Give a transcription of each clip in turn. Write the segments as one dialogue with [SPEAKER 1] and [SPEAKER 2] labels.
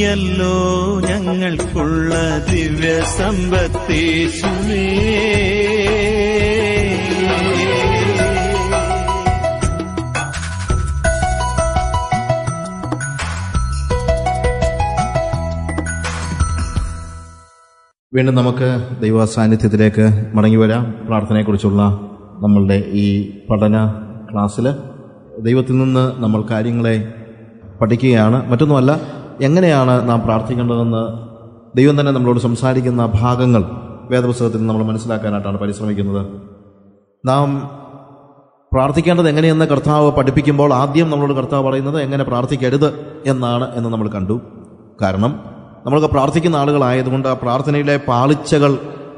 [SPEAKER 1] നീയല്ലോ ഞങ്ങൾക്കുള്ള ദിവ്യ സമ്പത്തേശുവേ.
[SPEAKER 2] വീണ്ടും നമുക്ക് ദൈവ സാന്നിധ്യത്തിലേക്ക് മടങ്ങി വരാം. പ്രാർത്ഥനയെക്കുറിച്ചുള്ള നമ്മളുടെ ഈ പഠന ക്ലാസ്സിൽ ദൈവത്തിൽ നിന്ന് നമ്മൾ കാര്യങ്ങളെ പഠിക്കുകയാണ്. മറ്റൊന്നുമല്ല, എങ്ങനെയാണ് നാം പ്രാർത്ഥിക്കേണ്ടതെന്ന് ദൈവം തന്നെ നമ്മളോട് സംസാരിക്കുന്ന ഭാഗങ്ങൾ വേദപുസ്തകത്തിൽ നമ്മൾ മനസ്സിലാക്കാനായിട്ടാണ് പരിശ്രമിക്കുന്നത്. നാം പ്രാർത്ഥിക്കേണ്ടത് എങ്ങനെയെന്ന് കർത്താവ് പഠിപ്പിക്കുമ്പോൾ ആദ്യം നമ്മളോട് കർത്താവ് പറയുന്നത് എങ്ങനെ പ്രാർത്ഥിക്കരുത് എന്ന് നമ്മൾ കണ്ടു. കാരണം നമ്മളൊക്കെ പ്രാർത്ഥിക്കുന്ന ആളുകളായതുകൊണ്ട് ആ പ്രാർത്ഥനയിലെ പാളിച്ചകൾ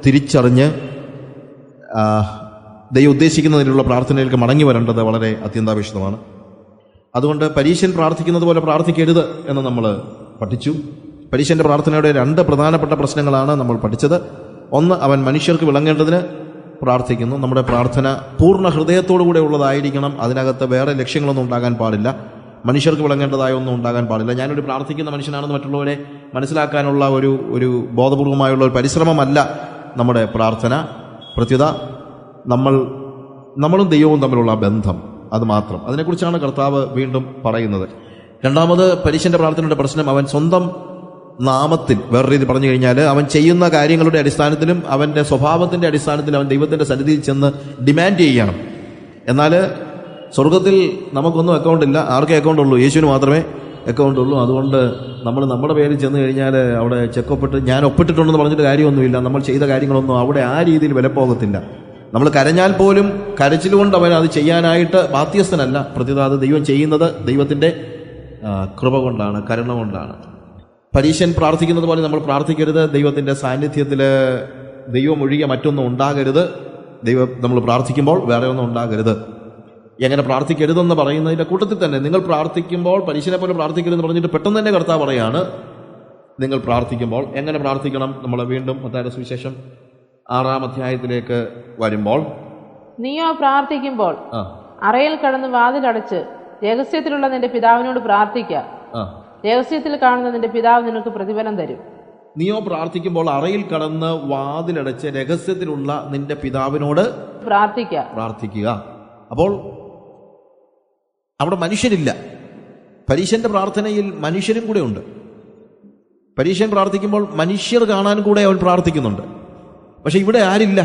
[SPEAKER 2] തിരിച്ചറിഞ്ഞ് ദൈവം ഉദ്ദേശിക്കുന്നതിനുള്ള പ്രാർത്ഥനയിലേക്ക് മടങ്ങി വരേണ്ടത് വളരെ അത്യന്താപേക്ഷിതമാണ്. അതുകൊണ്ട് പരീശൻ പ്രാർത്ഥിക്കുന്നത് പോലെ പ്രാർത്ഥിക്കരുത് എന്ന് നമ്മൾ പഠിച്ചു. പരീശന്റെ പ്രാർത്ഥനയുടെ 2 പ്രധാനപ്പെട്ട പ്രശ്നങ്ങളാണ് നമ്മൾ പഠിച്ചത്. ഒന്ന്, അവൻ മനുഷ്യർക്ക് വിളങ്ങേണ്ടതിന് പ്രാർത്ഥിക്കുന്നു. നമ്മുടെ പ്രാർത്ഥന പൂർണ്ണ ഹൃദയത്തോടു കൂടെ ഉള്ളതായിരിക്കണം. അതിനകത്ത് വേറെ ലക്ഷ്യങ്ങളൊന്നും ഉണ്ടാകാൻ പാടില്ല. മനുഷ്യർക്ക് വിളങ്ങേണ്ടതായ ഒന്നും ഉണ്ടാകാൻ പാടില്ല. ഞാനൊരു പ്രാർത്ഥിക്കുന്ന മനുഷ്യനാണെന്ന് മറ്റുള്ളവരെ മനസ്സിലാക്കാനുള്ള ഒരു ബോധപൂർവമായുള്ള ഒരു പരിശ്രമമല്ല നമ്മുടെ പ്രാർത്ഥന. പ്രത്യുത നമ്മളും ദൈവവും തമ്മിലുള്ള ബന്ധം, അത് മാത്രം. അതിനെക്കുറിച്ചാണ് കർത്താവ് വീണ്ടും പറയുന്നത്. രണ്ടാമത്, പരീശന്റെ പ്രാർത്ഥനയുടെ പ്രശ്നം അവൻ സ്വന്തം നാമത്തിൽ, വേറെ രീതി പറഞ്ഞു കഴിഞ്ഞാൽ അവൻ ചെയ്യുന്ന കാര്യങ്ങളുടെ അടിസ്ഥാനത്തിലും അവൻ്റെ സ്വഭാവത്തിൻ്റെ അടിസ്ഥാനത്തിലും അവൻ ദൈവത്തിൻ്റെ സന്നിധിയിൽ ചെന്ന് ഡിമാൻഡ് ചെയ്യണം. എന്നാൽ സ്വർഗത്തിൽ നമുക്കൊന്നും അക്കൗണ്ടില്ല. ആർക്കേ അക്കൗണ്ടുള്ളൂ? യേശുവിന് മാത്രമേ അക്കൗണ്ടുള്ളൂ. അതുകൊണ്ട് നമ്മൾ നമ്മുടെ പേരിൽ ചെന്ന് കഴിഞ്ഞാൽ അവിടെ ചെക്കൊപ്പിട്ട് ഞാൻ ഒപ്പിട്ടിട്ടുണ്ടെന്ന് പറഞ്ഞിട്ട് കാര്യമൊന്നുമില്ല. നമ്മൾ ചെയ്ത കാര്യങ്ങളൊന്നും അവിടെ ആ രീതിയിൽ വിലപ്പോകത്തില്ല. നമ്മൾ കരഞ്ഞാൽ പോലും കരച്ചിലുകൊണ്ട് അവൻ അത് ചെയ്യാനായിട്ട് ബാധ്യസ്ഥനല്ല. പ്രത്യേകത അത് ദൈവം ചെയ്യുന്നത് ദൈവത്തിൻ്റെ കൃപ കൊണ്ടാണ്, കരുണ കൊണ്ടാണ്. പരീശൻ പ്രാർത്ഥിക്കുന്നത് പോലെ നമ്മൾ പ്രാർത്ഥിക്കരുത്. ദൈവത്തിൻ്റെ സാന്നിധ്യത്തിൽ ദൈവം ഒഴികെ മറ്റൊന്നും ഉണ്ടാകരുത്. നമ്മൾ പ്രാർത്ഥിക്കുമ്പോൾ വേറെ ഒന്നും ഉണ്ടാകരുത്. എങ്ങനെ പ്രാർത്ഥിക്കരുതെന്ന് പറയുന്നതിൻ്റെ കൂട്ടത്തിൽ തന്നെ നിങ്ങൾ പ്രാർത്ഥിക്കുമ്പോൾ പരീശനെ പോലെ പ്രാർത്ഥിക്കരുതെന്ന് പറഞ്ഞിട്ട് പെട്ടെന്ന് തന്നെ കർത്താവ് പറയാണ് നിങ്ങൾ പ്രാർത്ഥിക്കുമ്പോൾ എങ്ങനെ പ്രാർത്ഥിക്കണം. നമ്മൾ വീണ്ടും മത്തായിയുടെ സുവിശേഷം 6-ാം അധ്യായത്തിലേക്ക് വരുമ്പോൾ,
[SPEAKER 3] നീയോ പ്രാർത്ഥിക്കുമ്പോൾ അറയിൽ കടന്ന് വാതിലടച്ച് രഹസ്യത്തിലുള്ള നിന്റെ പിതാവിനോട് പ്രാർത്ഥിക്കുക. രഹസ്യത്തിൽ കാണുന്ന നിന്റെ പിതാവ് നിനക്ക് പ്രതിഫലം തരും.
[SPEAKER 2] നീയോ പ്രാർത്ഥിക്കുമ്പോൾ അറയിൽ കടന്ന് വാതിലടച്ച് രഹസ്യത്തിലുള്ള നിന്റെ പിതാവിനോട് പ്രാർത്ഥിക്കുക. അപ്പോൾ അവിടെ മനുഷ്യരില്ല. പരീശന്റെ പ്രാർത്ഥനയിൽ മനുഷ്യരും കൂടെ ഉണ്ട്. പരീശൻ പ്രാർത്ഥിക്കുമ്പോൾ മനുഷ്യർ കാണാൻ കൂടെ അവൻ പ്രാർത്ഥിക്കുന്നുണ്ട്. പക്ഷെ ഇവിടെ ആരില്ല,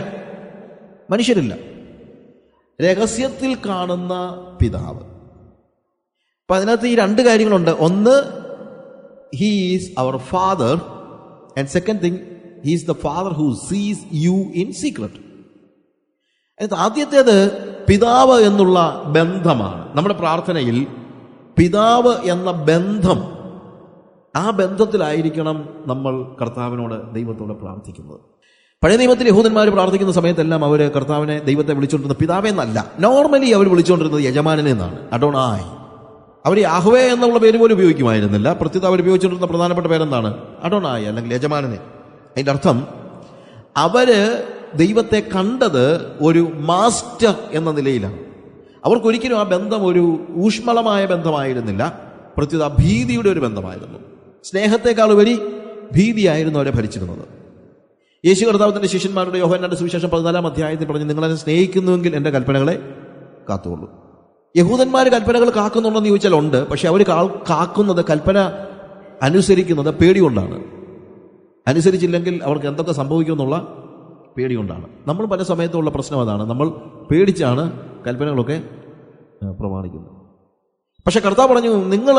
[SPEAKER 2] മനുഷ്യരില്ല. രഹസ്യത്തിൽ കാണുന്ന പിതാവ്. അപ്പൊ അതിനകത്ത് ഈ 2 കാര്യങ്ങളുണ്ട്. ഒന്ന്, he is our father, and second thing, he is the father who sees you in secret. ആദ്യത്തേത് പിതാവ് എന്നുള്ള ബന്ധമാണ്. നമ്മുടെ പ്രാർത്ഥനയിൽ പിതാവ് എന്ന ബന്ധം, ആ ബന്ധത്തിലായിരിക്കണം നമ്മൾ കർത്താവിനോട്, ദൈവത്തോട് പ്രാർത്ഥിക്കുന്നത്. പഴയ നിയമത്തിൽ യഹൂദന്മാർ പ്രാർത്ഥിക്കുന്ന സമയത്തെല്ലാം അവർ കർത്താവിനെ, ദൈവത്തെ വിളിച്ചുകൊണ്ടിരുന്നത് പിതാവേ എന്നല്ല. നോർമലി അവർ വിളിച്ചുകൊണ്ടിരുന്നത് യജമാനനെ എന്നാണ്, അഡോണായ്. അവർ യാഹ്വേ എന്നുള്ള പേര് പോലും ഉപയോഗിക്കുമായിരുന്നില്ല. പ്രത്യേകം അവർ ഉപയോഗിച്ചുകൊണ്ടിരുന്ന പ്രധാനപ്പെട്ട പേരെന്താണ്? അഡോണായ്, അല്ലെങ്കിൽ യജമാനനെ. അതിൻ്റെ അർത്ഥം അവര് ദൈവത്തെ കണ്ടത് ഒരു മാസ്റ്റർ എന്ന നിലയിലാണ്. അവർക്കൊരിക്കലും ആ ബന്ധം ഒരു ഊഷ്മളമായ ബന്ധമായിരുന്നില്ല. പ്രത്യേക ഭീതിയുടെ ഒരു ബന്ധമായിരുന്നു. സ്നേഹത്തെക്കാൾ ഉപരി ഭീതിയായിരുന്നു അവരെ ഭരിച്ചിരുന്നത്. യേശു കർത്താവിന്റെ ശിഷ്യന്മാരുടെ യോഹന്നാന്റെ സുവിശേഷം 14-ാം അധ്യായത്തിൽ പറഞ്ഞു, നിങ്ങളെന്നെ സ്നേഹിക്കുന്നുവെങ്കിൽ എൻ്റെ കൽപ്പനകളെ കാത്തുകൊള്ളൂ. യഹൂദന്മാർ കൽപ്പനകൾ കാക്കുന്നുണ്ടെന്ന് ചോദിച്ചാൽ ഉണ്ട്. പക്ഷെ അവർ കാക്കുന്നത്, കൽപ്പന അനുസരിക്കുന്നത് പേടികൊണ്ടാണ്. അനുസരിച്ചില്ലെങ്കിൽ അവർക്ക് എന്തൊക്കെ സംഭവിക്കുമെന്നുള്ള പേടികൊണ്ടാണ്. നമ്മൾ പല സമയത്തുള്ള പ്രശ്നം അതാണ്. നമ്മൾ പേടിച്ചാണ് കൽപ്പനകളൊക്കെ പ്രമാണിക്കുന്നത്. പക്ഷെ കർത്താവ് പറഞ്ഞു, നിങ്ങൾ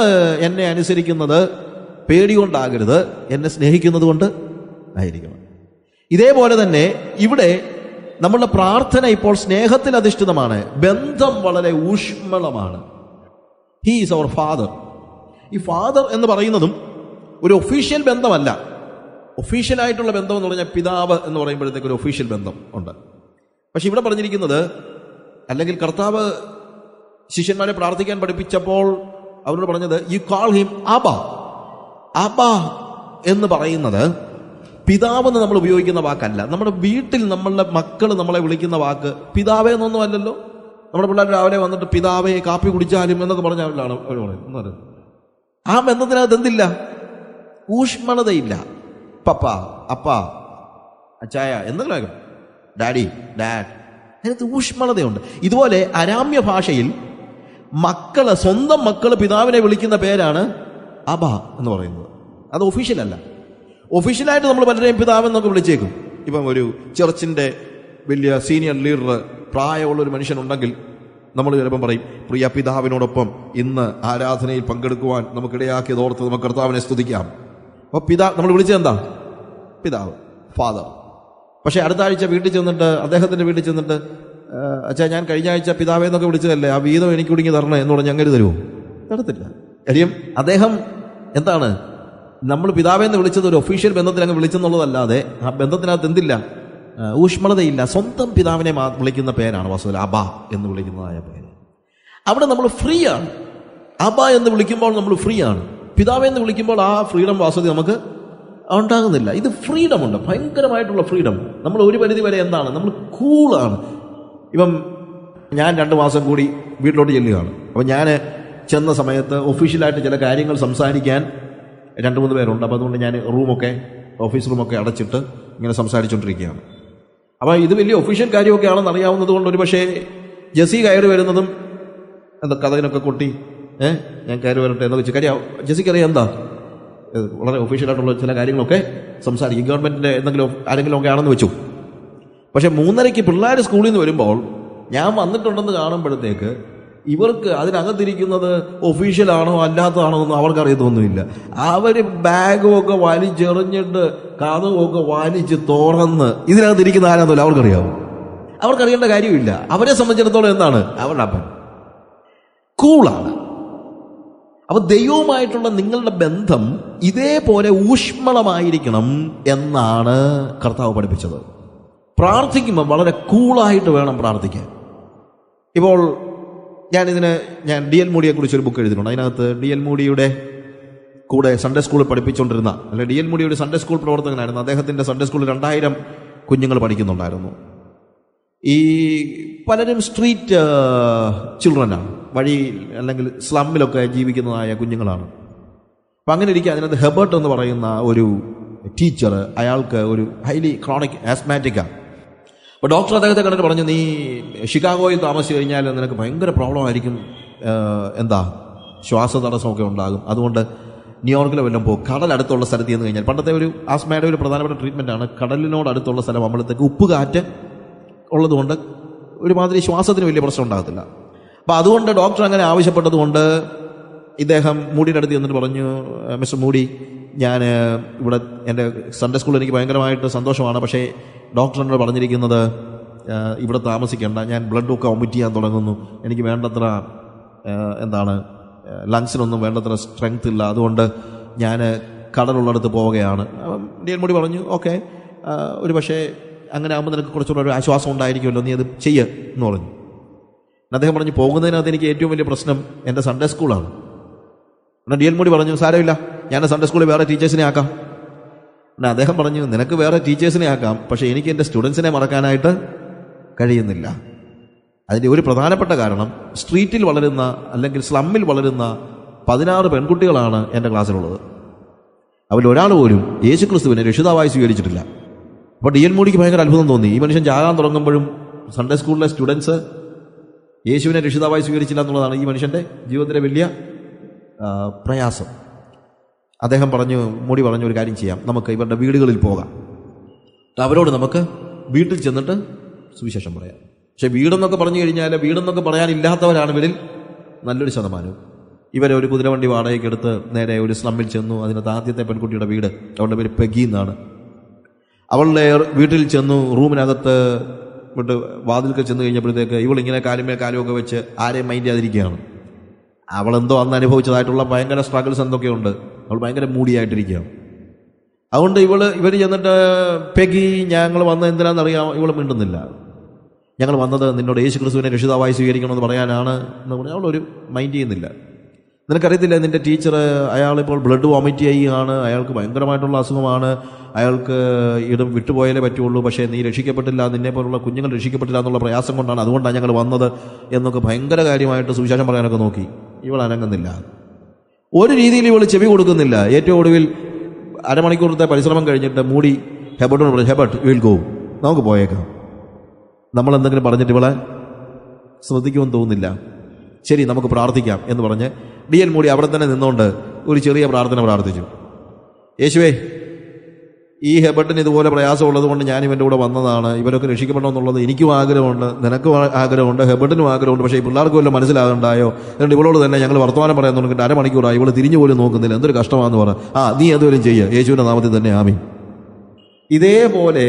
[SPEAKER 2] എന്നെ അനുസരിക്കുന്നത് പേടികൊണ്ടാകരുത്, എന്നെ സ്നേഹിക്കുന്നത് കൊണ്ട് ആയിരിക്കണം. ഇതേപോലെ തന്നെ ഇവിടെ നമ്മളുടെ പ്രാർത്ഥന ഇപ്പോൾ സ്നേഹത്തിൽ അധിഷ്ഠിതമാണ്. ബന്ധം വളരെ ഊഷ്മളമാണ്. He is our father. ഈ ഫാദർ എന്ന് പറയുന്നതും ഒരു ഒഫീഷ്യൽ ബന്ധമല്ല. ഒഫീഷ്യലായിട്ടുള്ള ബന്ധം എന്ന് പറഞ്ഞാൽ പിതാവ് എന്ന് പറയുമ്പോഴത്തേക്ക് ഒരു ഒഫീഷ്യൽ ബന്ധം ഉണ്ട്. പക്ഷെ ഇവിടെ പറഞ്ഞിരിക്കുന്നത്, അല്ലെങ്കിൽ കർത്താവ് ശിഷ്യന്മാരെ പ്രാർത്ഥിക്കാൻ പഠിപ്പിച്ചപ്പോൾ അവരോട് പറഞ്ഞത്, യു കാൾ ഹിം അബ. അബ എന്ന് പറയുന്നത് പിതാവെന്ന് നമ്മൾ ഉപയോഗിക്കുന്ന വാക്കല്ല. നമ്മുടെ വീട്ടിൽ നമ്മളുടെ മക്കൾ നമ്മളെ വിളിക്കുന്ന വാക്ക് പിതാവേ എന്നൊന്നും അല്ലല്ലോ. നമ്മുടെ പിള്ളേർ രാവിലെ വന്നിട്ട് പിതാവേ കാപ്പി കുടിച്ചാലും എന്നൊക്കെ പറഞ്ഞാലാണ് അവർ പറയുന്നത്. ആ ബന്ധത്തിനകത്ത് എന്തില്ല? ഊഷ്മളതയില്ല. പപ്പ, അപ്പ, അച്ചായ എന്തെങ്കിലും ഡാഡി, ഡാഡ്, അതിനകത്ത് ഊഷ്മളതയുണ്ട്. ഇതുപോലെ അരാമ്യ ഭാഷയിൽ മക്കള്, സ്വന്തം മക്കള് പിതാവിനെ വിളിക്കുന്ന പേരാണ് അബ എന്ന് പറയുന്നത്. അത് ഒഫീഷ്യലല്ല. ഒഫീഷ്യലായിട്ട് നമ്മൾ പലരെയും പിതാവെന്നൊക്കെ വിളിച്ചേക്കും. ഇപ്പം ഒരു ചർച്ചിന്റെ വലിയ സീനിയർ ലീഡർ, പ്രായമുള്ളൊരു മനുഷ്യനുണ്ടെങ്കിൽ നമ്മൾ ചിലപ്പം പറയും, പ്രിയ പിതാവിനോടൊപ്പം ഇന്ന് ആരാധനയിൽ പങ്കെടുക്കുവാൻ നമുക്കിടയാക്കിയതോർത്ത് നമുക്ക് കർത്താവിനെ സ്തുതിക്കാം. അപ്പോൾ നമ്മൾ വിളിച്ചത് എന്താ? പിതാവ്, ഫാദർ. പക്ഷെ അടുത്ത ആഴ്ച വീട്ടിൽ ചെന്നിട്ട്, അദ്ദേഹത്തിന്റെ വീട്ടിൽ ചെന്നിട്ട്, അച്ഛാ ഞാൻ കഴിഞ്ഞ ആഴ്ച പിതാവേ എന്നൊക്കെ വിളിച്ചതല്ലേ, ആ വീതം എനിക്ക് കുടുങ്ങി തരണേ എന്ന് പറഞ്ഞ് അങ്ങനെ തരുമോ? തരത്തില്ല. കാര്യം അദ്ദേഹം എന്താണ്, നമ്മൾ പിതാവെന്ന് വിളിച്ചത് ഒരു ഒഫീഷ്യൽ ബന്ധത്തിൽ അങ്ങ് വിളിച്ചെന്നുള്ളതല്ലാതെ ആ ബന്ധത്തിനകത്ത് എന്തില്ല? ഊഷ്മളതയില്ല. സ്വന്തം പിതാവിനെ വിളിക്കുന്ന പേരാണ് വാസ്തവത്തിൽ അബ എന്ന് വിളിക്കുന്നതായ പേര്. അവിടെ നമ്മൾ ഫ്രീ ആണ്. അബ എന്ന് വിളിക്കുമ്പോൾ നമ്മൾ ഫ്രീ ആണ്. പിതാവെന്ന് വിളിക്കുമ്പോൾ ആ ഫ്രീഡം വാസ്തവത്തിൽ നമുക്ക് ഉണ്ടാകുന്നില്ല. ഇത് ഫ്രീഡമുണ്ട്, ഭയങ്കരമായിട്ടുള്ള ഫ്രീഡം. നമ്മൾ ഒരു പരിധി വരെ എന്താണ്, നമ്മൾ കൂളാണ്. ഇപ്പം ഞാൻ 2 മാസം കൂടി വീട്ടിലോട്ട് ചെല്ലുകയാണ്. അപ്പം ഞാൻ ചെന്ന സമയത്ത് ഒഫീഷ്യലായിട്ട് ചില കാര്യങ്ങൾ സംസാരിക്കാൻ 2-3 പേരുണ്ട്. അപ്പോൾ അതുകൊണ്ട് ഞാൻ ഓഫീസ് റൂമൊക്കെ അടച്ചിട്ട് ഇങ്ങനെ സംസാരിച്ചുകൊണ്ടിരിക്കുകയാണ്. അപ്പോൾ ഇത് വലിയ ഒഫീഷ്യൽ കാര്യമൊക്കെ ആണെന്ന് അറിയാവുന്നത് കൊണ്ട് ഒരു പക്ഷേ ജെസ്സി കയറി വരുന്നതും എന്താ കഥകിനൊക്കെ കൊട്ടി ഞാൻ കയറി വരട്ടെ എന്ന് വെച്ച് കാര്യം ജെസ്സിക്കറിയാം എന്താ വളരെ ഒഫീഷ്യലായിട്ടുള്ള ചില കാര്യങ്ങളൊക്കെ സംസാരിക്കും. ഗവൺമെൻറ്റിൻ്റെ ആരെങ്കിലും ഒക്കെ ആണെന്ന് വെച്ചു. പക്ഷെ 3:30 പിള്ളേർ സ്കൂളിൽ നിന്ന് വരുമ്പോൾ ഞാൻ വന്നിട്ടുണ്ടെന്ന് കാണുമ്പോഴത്തേക്ക് ഇവർക്ക് അതിനകത്തിരിക്കുന്നത് ഒഫീഷ്യലാണോ അല്ലാത്തതാണോ ഒന്നും അവർക്ക് അറിയത്തൊന്നുമില്ല. അവർ ബാഗും ഒക്കെ വലിച്ചെറിഞ്ഞിട്ട് കഥവുമൊക്കെ വലിച്ച് തുറന്ന് ഇതിനകത്തിരിക്കുന്ന ആരാന്നല്ല അവർക്കറിയാവും. അവർക്കറിയേണ്ട കാര്യമില്ല. അവരെ സംബന്ധിച്ചിടത്തോളം എന്താണ്, അവരുടെ അപ്പൻ കൂളാണ്. അപ്പൊ ദൈവവുമായിട്ടുള്ള നിങ്ങളുടെ ബന്ധം ഇതേപോലെ ഊഷ്മളമായിരിക്കണം എന്നാണ് കർത്താവ് പഠിപ്പിച്ചത്. പ്രാർത്ഥിക്കുമ്പോൾ വളരെ കൂളായിട്ട് വേണം പ്രാർത്ഥിക്കാൻ. ഇപ്പോൾ ഞാൻ ഡി.എൽ. മൂഡിയെ കുറിച്ച് ഒരു ബുക്ക് എഴുതിയിട്ടുണ്ട്. അതിനകത്ത് ഡി.എൽ. മൂഡിയുടെ കൂടെ സൺഡേ സ്കൂളിൽ പഠിപ്പിച്ചുകൊണ്ടിരുന്ന, അല്ലെ ഡി.എൽ. മൂഡിയുടെ സൺഡേ സ്കൂൾ പ്രവർത്തകനായിരുന്നു. അദ്ദേഹത്തിന്റെ സൺഡേ സ്കൂളിൽ 2000 കുഞ്ഞുങ്ങൾ പഠിക്കുന്നുണ്ടായിരുന്നു. ഈ പലരും സ്ട്രീറ്റ് ചിൽഡ്രനാണ്, വഴി അല്ലെങ്കിൽ സ്ലമ്മിലൊക്കെ ജീവിക്കുന്നതായ കുഞ്ഞുങ്ങളാണ്. അപ്പം അങ്ങനെ ഇരിക്കുക, അതിനകത്ത് ഹെബർട്ട് എന്ന് പറയുന്ന ഒരു ടീച്ചർ, അയാൾക്ക് ഒരു ഹൈലി ക്രോണിക് ആസ്മാറ്റിക്കാണ്. അപ്പോൾ ഡോക്ടർ അദ്ദേഹത്തെ കണ്ടിട്ട് പറഞ്ഞു, നീ ഷിക്കാഗോയിൽ താമസിച്ച് കഴിഞ്ഞാൽ നിനക്ക് ഭയങ്കര പ്രോബ്ലം ആയിരിക്കും, ശ്വാസതടസ്സമൊക്കെ ഉണ്ടാകും. അതുകൊണ്ട് ന്യൂയോർക്കിൽ വല്ലതും പോകും. കടലടുത്തുള്ള സ്ഥലത്ത് ചെന്ന് കഴിഞ്ഞാൽ, പണ്ടത്തെ ഒരു ആസ്മയുടെ ഒരു പ്രധാനപ്പെട്ട ട്രീറ്റ്മെൻറ്റാണ്, കടലിനോട് അടുത്തുള്ള സ്ഥലം ആകുമ്പോഴത്തേക്ക് ഉപ്പ് കാറ്റ് ഉള്ളതുകൊണ്ട് ഒരുമാതിരി ശ്വാസത്തിന് വലിയ പ്രശ്നം ഉണ്ടാകത്തില്ല. അപ്പോൾ അതുകൊണ്ട് ഡോക്ടർ അങ്ങനെ ആവശ്യപ്പെട്ടതുകൊണ്ട് ഇദ്ദേഹം മൂഡിയുടെ അടുത്ത് ചെന്നിട്ട് പറഞ്ഞു, മിസ്റ്റർ മൂഡി, ഞാൻ ഇവിടെ എൻ്റെ സൺഡേ സ്കൂളിൽ എനിക്ക് ഭയങ്കരമായിട്ട് സന്തോഷമാണ്, പക്ഷേ ഡോക്ടർ എന്നോട് പറഞ്ഞിരിക്കുന്നത് ഇവിടെ താമസിക്കേണ്ട, ഞാൻ ബ്ലഡൊക്കെ വൊമിറ്റ് ചെയ്യാൻ തുടങ്ങുന്നു, എനിക്ക് വേണ്ടത്ര ലങ്സിനൊന്നും വേണ്ടത്ര സ്ട്രെങ്ത് ഇല്ല, അതുകൊണ്ട് ഞാൻ കടലുള്ളിടത്ത് പോവുകയാണ്. ഡി.എൽ. മൂഡി പറഞ്ഞു, ഓക്കെ, ഒരു പക്ഷേ അങ്ങനെ ആകുമ്പോൾ നിനക്ക് കുറച്ചുകൂടെ ഒരു ആശ്വാസം ഉണ്ടായിരിക്കുമല്ലോ, നീ അത് ചെയ്യ് എന്ന് പറഞ്ഞു. അദ്ദേഹം പറഞ്ഞു, പോകുന്നതിനകത്ത് എനിക്ക് ഏറ്റവും വലിയ പ്രശ്നം എൻ്റെ സൺഡേ സ്കൂളാണ്. എന്നാൽ ഡി.എൽ. മൂഡി പറഞ്ഞു, സാരമില്ല, ഞാൻ സൺഡേ സ്കൂളിൽ വേറെ ടീച്ചേഴ്സിനെ ആക്കാം. എന്നാൽ അദ്ദേഹം പറഞ്ഞു, നിനക്ക് വേറെ ടീച്ചേഴ്സിനെ ആക്കാം, പക്ഷേ എനിക്ക് എൻ്റെ സ്റ്റുഡൻസിനെ മറക്കാനായിട്ട് കഴിയുന്നില്ല. അതിൻ്റെ ഒരു പ്രധാനപ്പെട്ട കാരണം, സ്ട്രീറ്റിൽ വളരുന്ന അല്ലെങ്കിൽ സ്ലമ്മിൽ വളരുന്ന 16 പെൺകുട്ടികളാണ് എൻ്റെ ക്ലാസ്സിലുള്ളത്. അവരിൽ ഒരാൾ പോലും യേശുക്രിസ്തുവിനെ രക്ഷിതാവായി സ്വീകരിച്ചിട്ടില്ല. അപ്പോൾ ഡി.എൽ. മൂഡിക്ക് ഭയങ്കര അത്ഭുതം തോന്നി. ഈ മനുഷ്യൻ ചാകാൻ തുടങ്ങുമ്പോഴും സൺഡേ സ്കൂളിലെ സ്റ്റുഡൻസ് യേശുവിനെ രക്ഷിതാവായി സ്വീകരിച്ചില്ല എന്നുള്ളതാണ് ഈ മനുഷ്യൻ്റെ ജീവിതത്തിലെ വലിയ പ്രയാസം. അദ്ദേഹം മൂടി പറഞ്ഞു, ഒരു കാര്യം ചെയ്യാം, നമുക്ക് ഇവരുടെ വീടുകളിൽ പോകാം, അവരോട് നമുക്ക് വീട്ടിൽ ചെന്നിട്ട് സുവിശേഷം പറയാം. പക്ഷെ വീടെന്നൊക്കെ പറഞ്ഞു കഴിഞ്ഞാൽ, വീടെന്നൊക്കെ പറയാനില്ലാത്തവരാണ് ഇവരിൽ നല്ലൊരു ശതമാനം. ഇവരെ ഒരു കുതിരവണ്ടി വാടകയ്ക്ക് എടുത്ത് നേരെ ഒരു സ്ലമ്മിൽ ചെന്നു. അതിനകത്ത് ആദ്യത്തെ പെൺകുട്ടിയുടെ വീട്, അവളുടെ പേര് പെഗി എന്നാണ്. അവളുടെ വീട്ടിൽ ചെന്നു, റൂമിനകത്ത് വിട്ട് വാതിൽക്ക് ചെന്ന് കഴിഞ്ഞപ്പോഴത്തേക്ക് ഇവളിങ്ങനെ കാലുമൊക്കെ വെച്ച് ആരെയും മൈൻഡ് ചെയ്യാതിരിക്കുകയാണ്. അവളെന്തോ അന്ന് അനുഭവിച്ചതായിട്ടുള്ള ഭയങ്കര സ്ട്രഗിൾസ് എന്തൊക്കെയുണ്ട്, അവൾ ഭയങ്കര മൂടിയായിട്ടിരിക്കുകയാണ്. അതുകൊണ്ട് ഇവർ ചെന്നിട്ട്, പെഗി, ഞങ്ങൾ വന്നത് എന്തിനാണെന്നറിയാം, ഇവൾ മിണ്ടുന്നില്ല. ഞങ്ങൾ വന്നത് നിന്നോട് യേശു ക്രിസ്തുവിനെ രക്ഷിതാവായി സ്വീകരിക്കണമെന്ന് പറയാനാണ് എന്ന് പറഞ്ഞാൽ അവളൊരു മൈൻഡ് ചെയ്യുന്നില്ല. നിനക്കറിയത്തില്ല, നിന്റെ ടീച്ചർ, അയാളിപ്പോൾ ബ്ലഡ് വോമിറ്റ് ചെയ്യുകയാണ്, അയാൾക്ക് ഭയങ്കരമായിട്ടുള്ള അസുഖമാണ്, അയാൾക്ക് ഇടം വിട്ടുപോയാലേ പറ്റുള്ളൂ, പക്ഷേ നീ രക്ഷിക്കപ്പെട്ടില്ല, നിന്നെ പോലുള്ള കുഞ്ഞുങ്ങൾ രക്ഷിക്കപ്പെട്ടില്ല എന്നുള്ള പ്രയാസം കൊണ്ടാണ്, അതുകൊണ്ടാണ് ഞങ്ങൾ വന്നത് എന്നൊക്കെ ഭയങ്കര കാര്യമായിട്ട് സുവിശേഷം പറയാനൊക്കെ നോക്കി. ഇവൾ അനങ്ങുന്നില്ല, ഒരു രീതിയിൽ ഇവൾ ചെവി കൊടുക്കുന്നില്ല. ഏറ്റവും ഒടുവിൽ അരമണിക്കൂറത്തെ പരിശ്രമം കഴിഞ്ഞിട്ട് മൂടി ഹെബർട്ടിനോട് പറഞ്ഞു, ഹെബർട്ട് വിൽ ഗോ, നമുക്ക് പോയേക്കാം. നമ്മളെന്തെങ്കിലും പറഞ്ഞിട്ട് ഇവളെ ശ്രദ്ധിക്കുമെന്ന് തോന്നുന്നില്ല. ശരി, നമുക്ക് പ്രാർത്ഥിക്കാം എന്ന് പറഞ്ഞ് D.L. മൂടി അവിടെ തന്നെ നിന്നുകൊണ്ട് ഒരു ചെറിയ പ്രാർത്ഥന പ്രാർത്ഥിച്ചു. യേശുവേ, ഈ ഹെബർട്ടിന് ഇതുപോലെ പ്രയാസമുള്ളത് കൊണ്ട് ഞാൻ ഇവൻ്റെ കൂടെ വന്നതാണ്. ഇവരൊക്കെ രക്ഷിക്കപ്പെടണമെന്നുള്ളത് എനിക്കും ആഗ്രഹമുണ്ട്, നിനക്കും ആഗ്രഹമുണ്ട്, ഹെബർട്ടിനും ആഗ്രഹമുണ്ട്. പക്ഷേ ഈ പിള്ളേർക്ക് വല്ലതും മനസ്സിലാകണ്ടായോ? എന്നിട്ട് ഇവളോട് തന്നെ ഞങ്ങൾ വർത്തമാനം പറയാൻ തുടങ്ങിയിട്ട് അരമണിക്കൂറായി, ഇവൾ തിരിഞ്ഞു പോലും നോക്കുന്നില്ല, എന്തൊരു കഷ്ടമാണെന്ന് പറ. നീ എന്തുവരും ചെയ്യുക, യേശുവിൻ്റെ നാമത്തിൽ തന്നെ ആമീൻ. ഇതേപോലെ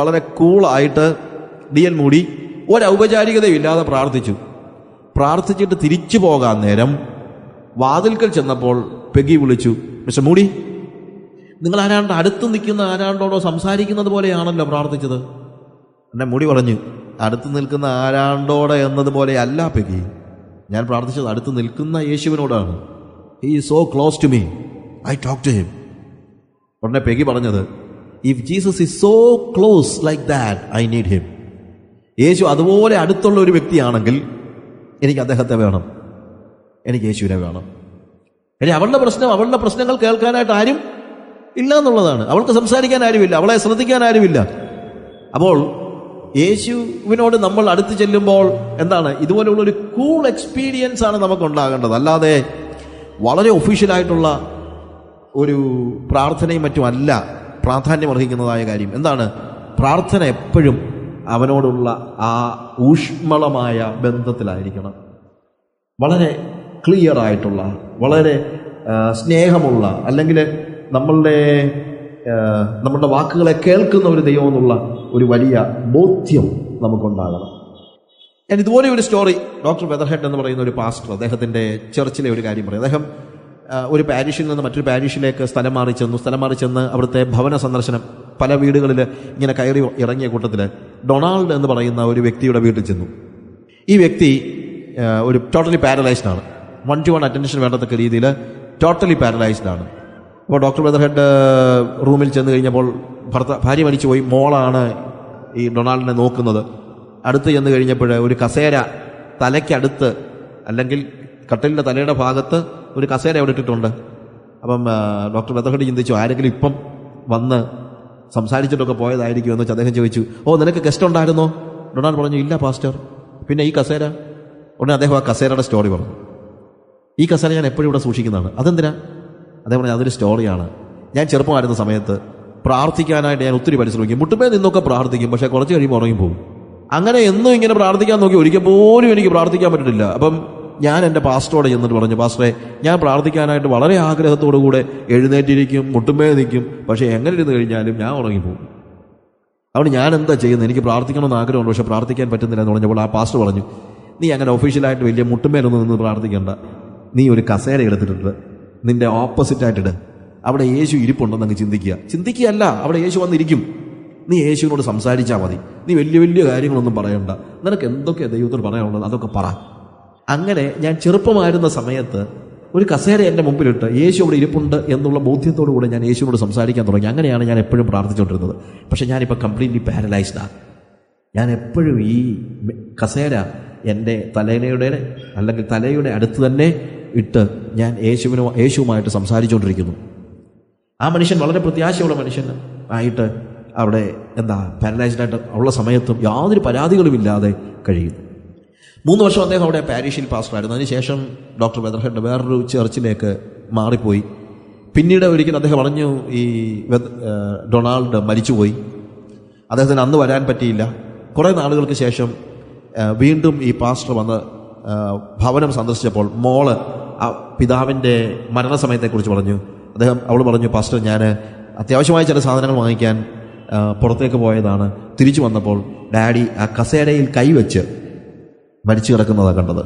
[SPEAKER 2] വളരെ കൂളായിട്ട് D.L. മൂടി ഒരൗപചാരികതയും ഇല്ലാതെ പ്രാർത്ഥിച്ചിട്ട് തിരിച്ചു പോകാൻ നേരം വാതിൽക്കൽ ചെന്നപ്പോൾ പെഗി വിളിച്ചു, മിസ്റ്റർ മൂടി, നിങ്ങൾ ആരാണ്ട് അടുത്ത് നിൽക്കുന്ന ആരാണ്ടോടോ സംസാരിക്കുന്നത് പോലെയാണല്ലോ പ്രാർത്ഥിച്ചത്. എന്നെ മൂടി പറഞ്ഞു, അടുത്ത് നിൽക്കുന്ന ആരാണ്ടോടെ എന്നതുപോലെ അല്ല പെഗി, ഞാൻ പ്രാർത്ഥിച്ചത് അടുത്ത് നിൽക്കുന്ന യേശുവിനോടാണ്. He is so close to me, I talk to him. ഉടനെ പെഗി പറഞ്ഞത്, if Jesus is so close like that, I need him. യേശു അതുപോലെ അടുത്തുള്ള ഒരു വ്യക്തിയാണെങ്കിൽ എനിക്ക് അദ്ദേഹത്തെ വേണം, എനിക്ക് യേശുവിനെ വേണം. ഇനി അവളുടെ പ്രശ്നങ്ങൾ കേൾക്കാനായിട്ട് ആരും ഇല്ല എന്നുള്ളതാണ്. അവൾക്ക് സംസാരിക്കാൻ ആരുമില്ല, അവളെ ശ്രദ്ധിക്കാൻ ആരുമില്ല. അപ്പോൾ യേശുവിനോട് നമ്മൾ അടുത്ത് ചെല്ലുമ്പോൾ എന്താണ്, ഇതുപോലെയുള്ളൊരു കൂൾ എക്സ്പീരിയൻസ് ആണ് നമുക്ക് ഉണ്ടാകേണ്ടത്. അല്ലാതെ വളരെ ഒഫീഷ്യലായിട്ടുള്ള ഒരു പ്രാർത്ഥനയും മറ്റുമല്ല പ്രാധാന്യം അർഹിക്കുന്നതായ കാര്യം. എന്താണ് പ്രാർത്ഥന? എപ്പോഴും അവനോടുള്ള ആ ഊഷ്മളമായ ബന്ധത്തിലായിരിക്കണം. വളരെ ക്ലിയർ ആയിട്ടുള്ള, വളരെ സ്നേഹമുള്ള, അല്ലെങ്കിൽ നമ്മളുടെ വാക്കുകളെ കേൾക്കുന്ന ഒരു ദൈവം എന്നുള്ള ഒരു വലിയ ബോധ്യം നമുക്കുണ്ടാകണം. ഞാൻ ഇതുപോലെ ഒരു സ്റ്റോറി, ഡോക്ടർ വെതർഹെഡ് എന്ന് പറയുന്ന ഒരു പാസ്റ്റർ, അദ്ദേഹത്തിൻ്റെ ചർച്ചിലെ ഒരു കാര്യം പറയും. അദ്ദേഹം ഒരു പാരിഷിൽ നിന്ന് മറ്റൊരു പാരിഷിലേക്ക് സ്ഥലം മാറി ചെന്ന് അവിടുത്തെ ഭവന സന്ദർശനം, പല വീടുകളിൽ ഇങ്ങനെ കയറി ഇറങ്ങിയ കൂട്ടത്തിൽ ഡൊണാൾഡ് എന്ന് പറയുന്ന ഒരു വ്യക്തിയുടെ വീട്ടിൽ ചെന്നു. ഈ വ്യക്തി ഒരു ടോട്ടലി പാരലൈസ്ഡ് ആണ്, 1-to-1 അറ്റൻഷൻ വേണ്ടത്തക്ക രീതിയിൽ ടോട്ടലി പാരലൈസ്ഡ് ആണ്. അപ്പോൾ ഡോക്ടർ വെതർഹെഡ് റൂമിൽ ചെന്ന് കഴിഞ്ഞപ്പോൾ ഭാര്യ മരിച്ചുപോയി, മോളാണ് ഈ ഡൊണാൾഡിനെ നോക്കുന്നത്. അടുത്ത് ചെന്ന് കഴിഞ്ഞപ്പോൾ ഒരു കസേര തലയ്ക്കടുത്ത്, അല്ലെങ്കിൽ കട്ടിലിൻ്റെ തലയുടെ ഭാഗത്ത് ഒരു കസേര അവിടെ ഇട്ടിട്ടുണ്ട്. അപ്പം ഡോക്ടർ വെതർഹെഡ് ചിന്തിച്ചു, ആരെങ്കിലും ഇപ്പം വന്ന് സംസാരിച്ചിട്ടൊക്കെ പോയതായിരിക്കും എന്ന് വെച്ച് അദ്ദേഹം ചോദിച്ചു, നിനക്ക് ഗസ്റ്റ് ഉണ്ടായിരുന്നോ? ഡൊണാൾഡ് പറഞ്ഞു, ഇല്ല പാസ്റ്റർ. പിന്നെ ഈ കസേര? ഉടനെ അദ്ദേഹം ആ കസേരയുടെ സ്റ്റോറി പറഞ്ഞു. ഈ കസേര ഞാൻ എപ്പോഴും ഇവിടെ സൂക്ഷിക്കുന്നതാണ്. അതെന്തിനാ? അദ്ദേഹം പറഞ്ഞു, അതൊരു സ്റ്റോറിയാണ്. ഞാൻ ചെറുപ്പമായിരുന്ന സമയത്ത് പ്രാർത്ഥിക്കാനായിട്ട് ഞാൻ ഒത്തിരി പരിശ്രമിക്കും, മുട്ടുമേ നിന്നൊക്കെ പ്രാർത്ഥിക്കും, പക്ഷേ കുറച്ച് കഴിയുമ്പോൾ ഉറങ്ങി പോകും. അങ്ങനെ എന്നും ഇങ്ങനെ പ്രാർത്ഥിക്കാൻ നോക്കി ഒരിക്കൽ പോലും എനിക്ക് പ്രാർത്ഥിക്കാൻ പറ്റില്ല. അപ്പം ഞാൻ എൻ്റെ പാസ്റ്ററോട് ചെന്നിട്ട് പറഞ്ഞു, പാസ്റ്ററെ, ഞാൻ പ്രാർത്ഥിക്കാനായിട്ട് വളരെ ആഗ്രഹത്തോടു കൂടെ എഴുന്നേറ്റിരിക്കും, മുട്ടുമേ നിൽക്കും, പക്ഷേ എങ്ങനെ ഇരുന്ന് കഴിഞ്ഞാലും ഞാൻ ഉറങ്ങിപ്പോകും. അതുകൊണ്ട് ഞാൻ എന്താ ചെയ്യുന്നത്? എനിക്ക് പ്രാർത്ഥിക്കണമെന്ന് ആഗ്രഹമുണ്ട്, പക്ഷേ പ്രാർത്ഥിക്കാൻ പറ്റുന്നില്ല എന്ന് പറഞ്ഞപ്പോൾ ആ പാസ്റ്റർ പറഞ്ഞു, നീ അങ്ങനെ ഒഫീഷ്യലായിട്ട് വലിയ മുട്ടുമേലൊന്നും നിന്ന് പ്രാർത്ഥിക്കേണ്ട, നീ ഒരു കസേര എടുത്തിട്ടുണ്ട്, നിന്റെ ഓപ്പോസിറ്റായിട്ടിട്, അവിടെ യേശു ഇരിപ്പുണ്ടെന്ന് അങ്ങ് ചിന്തിക്കുകയല്ല, അവിടെ യേശു വന്നിരിക്കും. നീ യേശുവിനോട് സംസാരിച്ചാൽ മതി, നീ വലിയ വലിയ കാര്യങ്ങളൊന്നും പറയണ്ട, നിനക്ക് എന്തൊക്കെയാണ് ദൈവത്തോട് പറയാനുള്ളത് അതൊക്കെ പറ. അങ്ങനെ ഞാൻ ചെറുപ്പമായിരുന്ന സമയത്ത് ഒരു കസേര എൻ്റെ മുമ്പിലിട്ട് യേശു അവിടെ ഇരിപ്പുണ്ട് എന്നുള്ള ബോധ്യത്തോടു കൂടെ ഞാൻ യേശുവിനോട് സംസാരിക്കാൻ തുടങ്ങി. അങ്ങനെയാണ് ഞാൻ എപ്പോഴും പ്രാർത്ഥിച്ചുകൊണ്ടിരുന്നത്. പക്ഷേ ഞാനിപ്പോൾ കംപ്ലീറ്റ്ലി പാരലൈസ്ഡാണ്. ഞാൻ എപ്പോഴും ഈ കസേര എൻ്റെ തലയുടെ അടുത്ത് തന്നെ ഇട്ട് ഞാൻ യേശുവുമായിട്ട് സംസാരിച്ചുകൊണ്ടിരിക്കുന്നു. ആ മനുഷ്യൻ വളരെ പ്രത്യാശയുള്ള മനുഷ്യൻ ആയിട്ട് അവിടെ പാരലൈസ്ഡായിട്ട് ഉള്ള സമയത്തും യാതൊരു പരാതികളുമില്ലാതെ കഴിയുന്നു. 3 വർഷം അദ്ദേഹം അവിടെ പാരീഷിൽ പാസ്റ്ററായിരുന്നു. അതിനുശേഷം ഡോക്ടർ വെതർഹെഡ് വേറൊരു ചർച്ചിലേക്ക് മാറിപ്പോയി. പിന്നീട് ഒരിക്കൽ അദ്ദേഹം പറഞ്ഞു, ഈ ഡൊണാൾഡ് മരിച്ചുപോയി, അദ്ദേഹത്തിന് അന്ന് വരാൻ പറ്റിയില്ല. കുറേ നാളുകൾക്ക് ശേഷം വീണ്ടും ഈ പാസ്റ്റർ വന്ന് ഭവനം സന്ദർശിച്ചപ്പോൾ മോള് പിതാവിൻ്റെ മരണസമയത്തെക്കുറിച്ച് പറഞ്ഞു. അവൾ പറഞ്ഞു, പാസ്റ്റർ, ഞാൻ അത്യാവശ്യമായ ചില സാധനങ്ങൾ വാങ്ങിക്കാൻ പുറത്തേക്ക് പോയതാണ്, തിരിച്ചു വന്നപ്പോൾ ഡാഡി ആ കസേരയിൽ കൈവച്ച് മരിച്ചു കിടക്കുന്നതാണ് കണ്ടത്.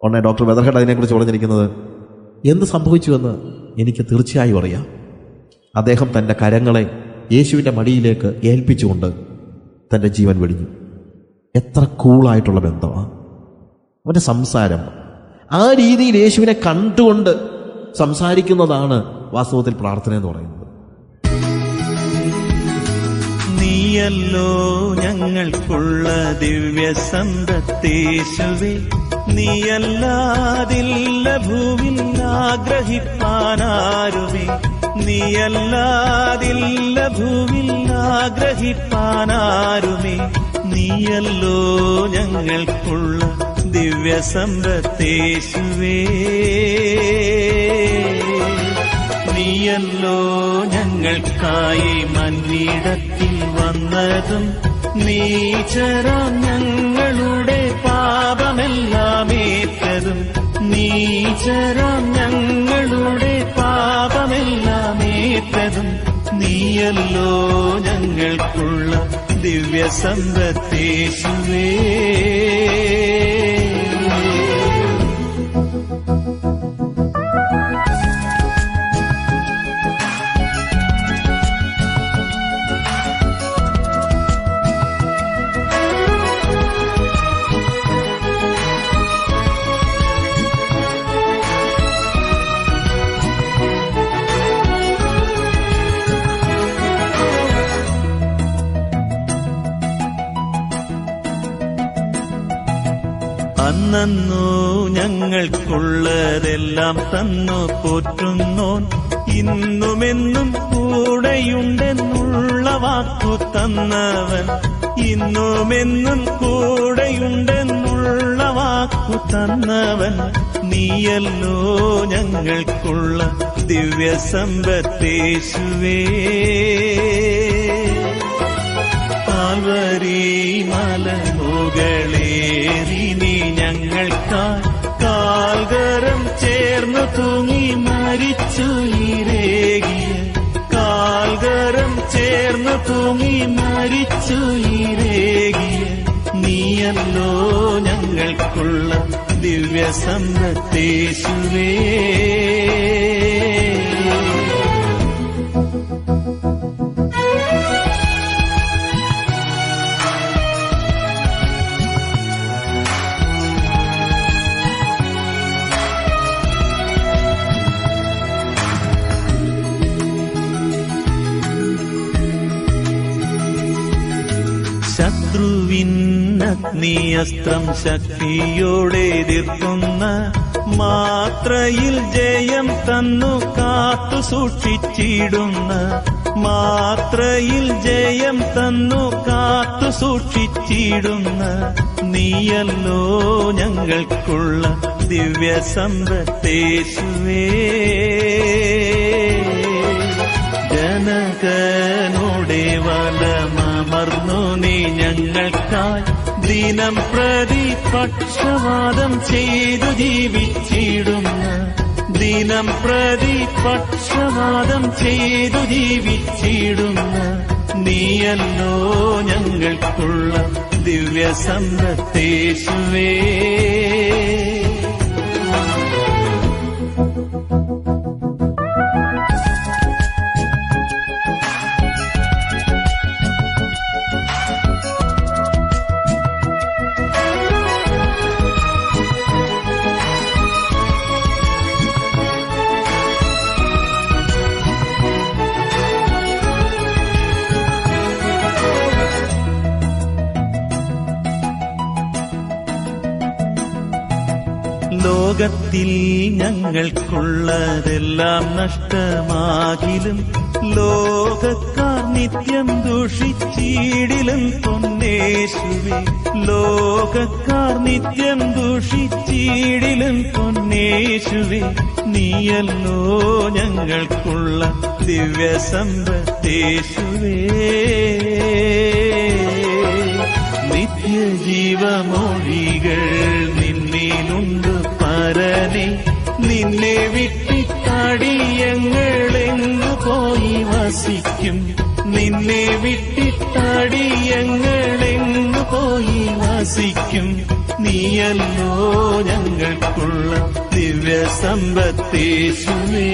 [SPEAKER 2] ഉടനെ ഡോക്ടർ വെതർഹെഡ് അതിനെക്കുറിച്ച് പറഞ്ഞിരിക്കുന്നത്, എന്ത് സംഭവിച്ചുവെന്ന് എനിക്ക് തീർച്ചയായും അറിയാം. അദ്ദേഹം തൻ്റെ കരങ്ങളെ യേശുവിൻ്റെ മടിയിലേക്ക് ഏൽപ്പിച്ചുകൊണ്ട് തൻ്റെ ജീവൻ വെടിഞ്ഞു. എത്ര കൂളായിട്ടുള്ള ബന്ധമാണ് അവൻ്റെ സംസാരം. ആ രീതിയിൽ യേശുവിനെ കണ്ടുകൊണ്ട് സംസാരിക്കുന്നതാണ് വാസ്തവത്തിൽ പ്രാർത്ഥന എന്ന് പറയുന്നത്.
[SPEAKER 1] നീയല്ലോ ഞങ്ങൾക്കുള്ള ദിവ്യ സമ്പത്തേശുവേ, നീയല്ലാതില്ല ഭൂവിൽ ആഗ്രഹിപ്പാനാരുമേ, നീയല്ലാതില്ല ഭൂവിൽ ആഗ്രഹിപ്പാനാരുമേ. നീയല്ലോ ഞങ്ങൾക്കുള്ള ദിവ്യസമ്പത്തേശുവേ. നീയല്ലോ ഞങ്ങൾക്കായി മന്നിടത്തിൽ വന്നതും നീചരാം ഞങ്ങളുടെ പാപമെല്ലാം ഏറ്റതും. നീചരാം ഞങ്ങളുടെ പാപമെല്ലാം ഏറ്റതും. നീയല്ലോ ഞങ്ങൾക്കുള്ള ദിവ്യസമ്പത്തേശുവേ. അന്നോ ഞങ്ങൾക്കുള്ളതെല്ലാം തന്നു പോറ്റുന്നോൻ. ഇന്നുമെന്നും കൂടെയുണ്ടെന്നുള്ള വാക്കു തന്നവൻ. ഇന്നുമെന്നും കൂടെയുണ്ടെന്നുള്ള വാക്കു തന്നവൻ. നീയല്ലോ ഞങ്ങൾക്കുള്ള ദിവ്യസമ്പത്തേശുവേ. കാൽവരി മലമുകളേറി നീ ഞങ്ങൾക്കായി കാൽകരം ചേർന്നു തൂങ്ങി മരിച്ചു ഈരേകിയ. കാൽകരം ചേർന്നു തൂങ്ങി മരിച്ചു ഈരേകിയ. നീയല്ലോ ഞങ്ങൾക്കുള്ള ദിവ്യസമ്പത്തേശുവേ. ശത്രുവിന്നഗ്നിയസ്ത്രം ശക്തിയോടെ എതിർക്കുന്ന മാത്രയിൽ ജയം തന്നു കാത്തു സൂക്ഷിച്ചിടുന്ന. മാത്രയിൽ ജയം തന്നു കാത്തു സൂക്ഷിച്ചിടുന്ന. നീയല്ലോ ഞങ്ങൾക്കുള്ള ദിവ്യസമ്പത്തേശുവേ. ജനകനുടെ വലമർന്നു നീ ഞങ്ങൾക്കായി ദിനം പ്രതി പക്ഷവാദം ചെയ്തു ജീവിച്ചിടുന്ന. ദിനം പ്രതി പക്ഷവാദം ചെയ്തു ജീവിച്ചിടുന്ന. നീയല്ലോ ഞങ്ങൾക്കുള്ള ദിവ്യസമ്പത്തേശുവേ. ലോകത്തിൽ ഞങ്ങൾക്കുള്ളതെല്ലാം നഷ്ടമാകിലും ലോകക്കാർ നിത്യം ദൂഷിച്ചിടിലും പൊന്നേശുവേ. ലോകക്കാർ നിത്യം ദൂഷിച്ചിടിലും പൊന്നേശുവേ. നീയല്ലോ ഞങ്ങൾക്കുള്ള ദിവ്യസമ്പത്തേശുവേ. നിത്യജീവമൊഴികൾ നിന്നിലുണ്ട് പരനെ. നിന്നെ വിട്ടിട്ടടിയങ്ങളെങ്ങു പോയി വസിക്കും. നിന്നെ വിട്ടിട്ടടിയങ്ങളെങ്ങു പോയി വസിക്കും. നീയല്ലോ ഞങ്ങൾക്കുള്ള ദിവ്യസമ്പത്തേശുവേ.